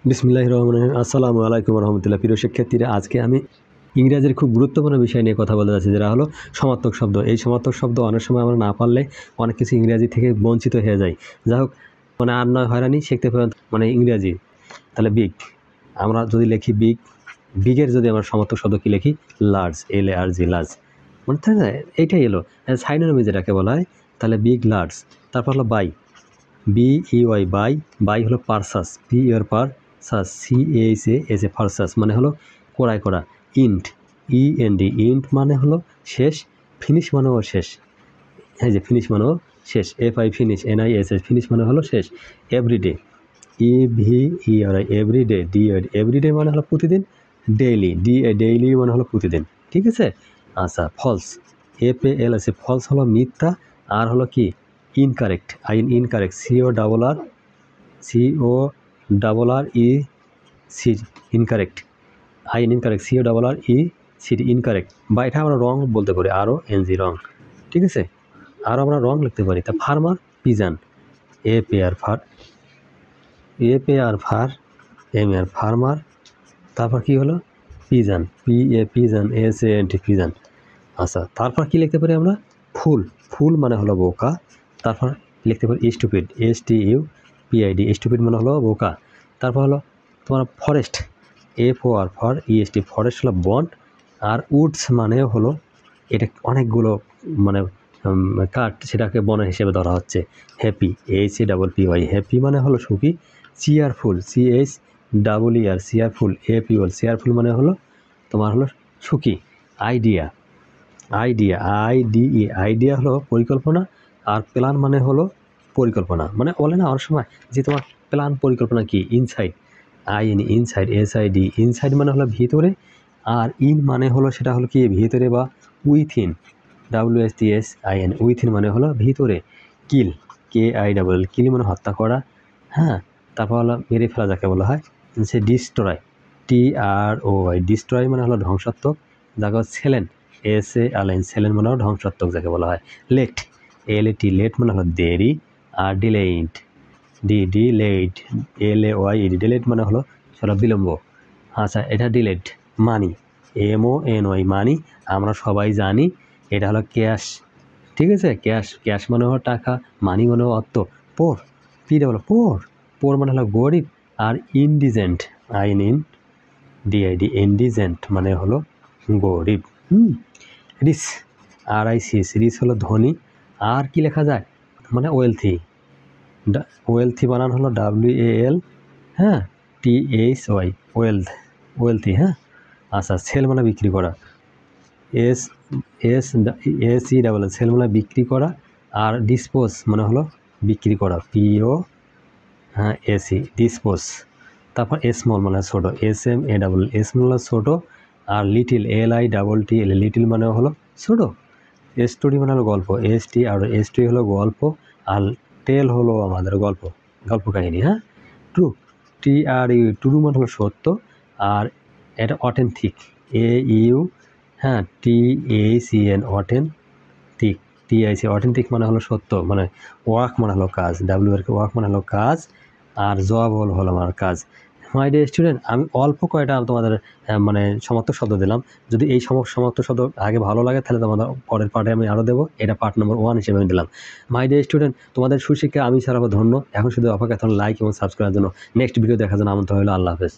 বিসমিল্লাহির রহমানির রহিম। আসসালামু আলাইকুম রহমতুল্লাহ। প্রিয় শিক্ষার্থীরা, আজকে আমি ইংরেজির খুব গুরুত্বপূর্ণ বিষয় নিয়ে কথা বলতে যাচ্ছি, যেটা হলো সমার্থক শব্দ। এই সমার্থক শব্দ অনেক সময় আমরা না পারলে অনেক কিছু ইংরেজি থেকে বঞ্চিত হয়ে যাই। যাই হোক, আর নয় হয়রানি শিখতে পারেন ইংরেজি। তাহলে বিগ, আমরা যদি লিখি বিগ, বিগের যদি আমরা সমার্থক শব্দ কি লিখি? Large, LARG, large. তাই না? এইটাই এলো সাইনোনিম যেটাকে বলা হয়। তাহলে বিগ, লার্জ। তারপর হলো বাই, BEY, বাই। বাই হলো পারসাস, পারসাস, CHAS, পারসাস মানে হলো ক্রয় করা। ইন্ট, END, ইন্ট মানে হলো শেষ। ফিনিশ মানেও শেষ, এই যে ফিনিশ মানেও শেষ। FI, ফিনিশ, NISS, ফিনিশ মানে হলো শেষ। এভরিডে, EVERY, এভরিডে, এভরিডে মানে হলো প্রতিদিন। ডেইলি, ডেইলি মানে হলো প্রতিদিন। ঠিক আছে? আচ্ছা, ফলস, FALS, ফলস হলো মিথ্যা। আর হলো কি? Incorrect, incorrect, CORREC, incorrect, incorrect, CORREC, incorrect. বা এটা আমরা রং বলতে পারি, RONG, রং। ঠিক আছে? আর আমরা রং লিখতে পারি। তা ফার্মার, পিজন, FAR, ফার্মার। তারপর কি হলো? Pigeon, pigeon, SANT, pigeon. আচ্ছা, তারপর কি লিখতে পারি আমরা? ফুল, ফুল মানে হলো বোকা। তারপর লিখতে পারি স্টুপিড, STUPID, স্টুপিড মানে হলো বোকা। তারপর হলো তোমার ফরেস্ট, FOR, ফরেস্ট হলো বন। আর উডস মানে হলো এটা অনেকগুলো কাঠ, সেটাকে বনের হিসেবে ধরা হচ্ছে। হ্যাপি, HAPPY, হ্যাপি মানে হলো সুখী। Cheerful, CHEER, cheerful, APL, cheerful মানে হলো তোমার হলো সুখী। আইডিয়া, IDE, আইডিয়া হলো পরিকল্পনা। আর প্ল্যান মানে হলো পরিকল্পনা। বলে না অনেক সময় যে তোমার প্ল্যান, পরিকল্পনা কি? ইনসাইড, ইনসাইড, SID, ইনসাইড মানে হলো ভিতরে। আর ইন মানে হলো সেটা হলো কি? ভিতরে বা উইথিন, WITHIN, উইথিন মানে হলো ভিতরে। কিল, KILL, কিল মানে হত্যা করা। হ্যাঁ, তারপর হলো মেরে ফেলা যাকে বলা হয়। সে ডিস্ট্রয়, TROY, ডিস্ট্রয় মানে হলো ধ্বংসাত্মক। যাকে সেলেন, SALN, সেলেন মানে হলো ধ্বংসাত্মক যাকে বলা হয়। লেট, LAT, লেট মানে হলো দেরি। আর ডিলেইড, ডিলেইড, LAYD, ডিলেইড মানে হলো সেটা বিলম্ব। আচ্ছা, এটা ডিলেড। মানি, MONY, মানি আমরা সবাই জানি এটা হলো ক্যাশ। ঠিক আছে? ক্যাশ মানে হলো টাকা, মানি মানে হলো অর্থ। পোর, পোর মানে হলো গরিব। আর ইনডিজেন্ট, INDID, ইনডিজেন্ট মানে হলো গরিব। রিচ, RIC, রিচ হলো ধনী। আর কি লেখা যায়? ওয়েলথি, ওয়েলথি বানান হলো WAL, হ্যাঁ, THY, ওয়েলথি। হ্যাঁ, আচ্ছা, সেল মানে বিক্রি করা, SEL, সেল মানে বিক্রি করা। আর ডিসপোজ মানে হলো বিক্রি করা, POSE, ডিসপোজ। তারপর স্মল মানে ছোটো, SMALL, স্মল মানে ছোটো। আর লিটিল, LITTL, লিটিল মানে হলো ছোটো। স্টোরি মানে হলো গল্প, STORY হলো গল্প। আর টেল হলো আমাদের গল্প কাহিনী। হ্যাঁ, ট্রু, TRU, ট্রু মানে হলো সত্য। আর এটা অথেন্টিক, AU, হ্যাঁ, TACN, অথেন্টিক, TIC, অথেন্টিক মানে হলো সত্য। ওয়ার্ক মানে হলো কাজ, ওয়ার্ক মানে হলো কাজ। আর জব হলো আমার কাজ। মাই ডিয়ার স্টুডেন্ট, আমি অল্প কয়টা তোমাদের সমার্থক শব্দ দিলাম। যদি এই সমার্থক শব্দ আগে ভালো লাগে তাহলে তোমাদের পরের পার্টে আমি আরও দেবো। এটা পার্ট নম্বর 1 হিসেবে আমি দিলাম। মাই ডিয়ার স্টুডেন্ট, তোমাদের সুশিক্ষা আমি ছাড়াবো ধন্য। এখন শুধু অপেক্ষা, লাইক এবং সাবস্ক্রাইবের জন্য। নেক্সট ভিডিও দেখার জন্য আমন্ত্রণ হলো। আল্লাহ হাফেজ।